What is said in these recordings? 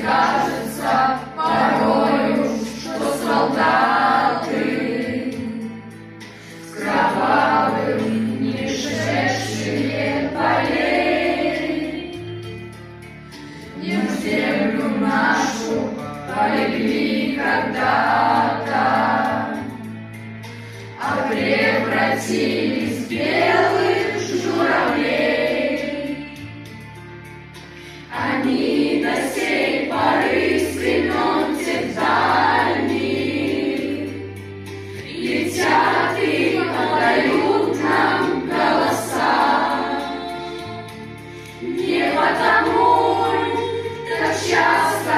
кажется порою, что солдаты с кровавых не шедшие полей не в землю нашу полегли когда-то, а превратились в белых журавлей. Они до сей поры с времен тех дальних летят и подают нам голоса. Не потому так часто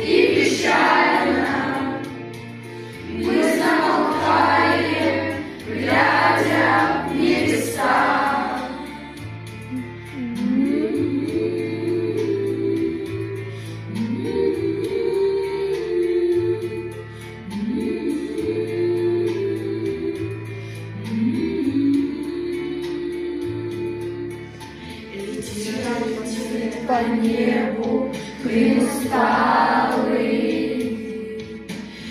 и печально мы замолкаем, глядя в небеса. По небу плыл усталый,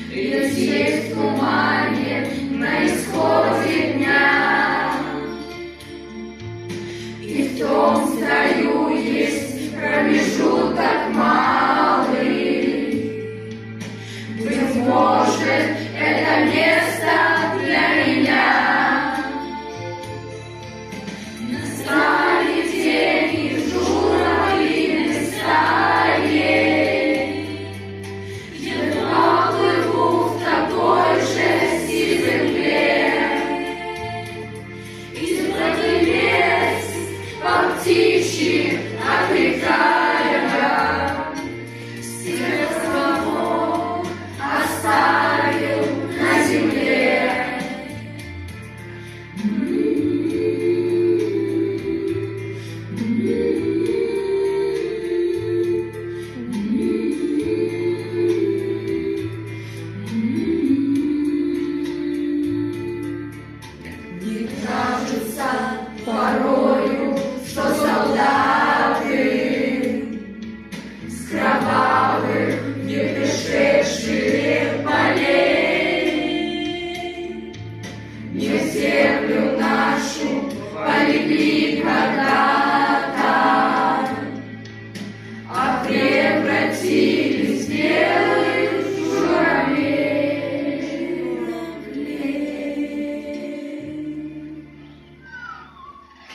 летит в тумане на исходе дня. И в том строю есть промежуток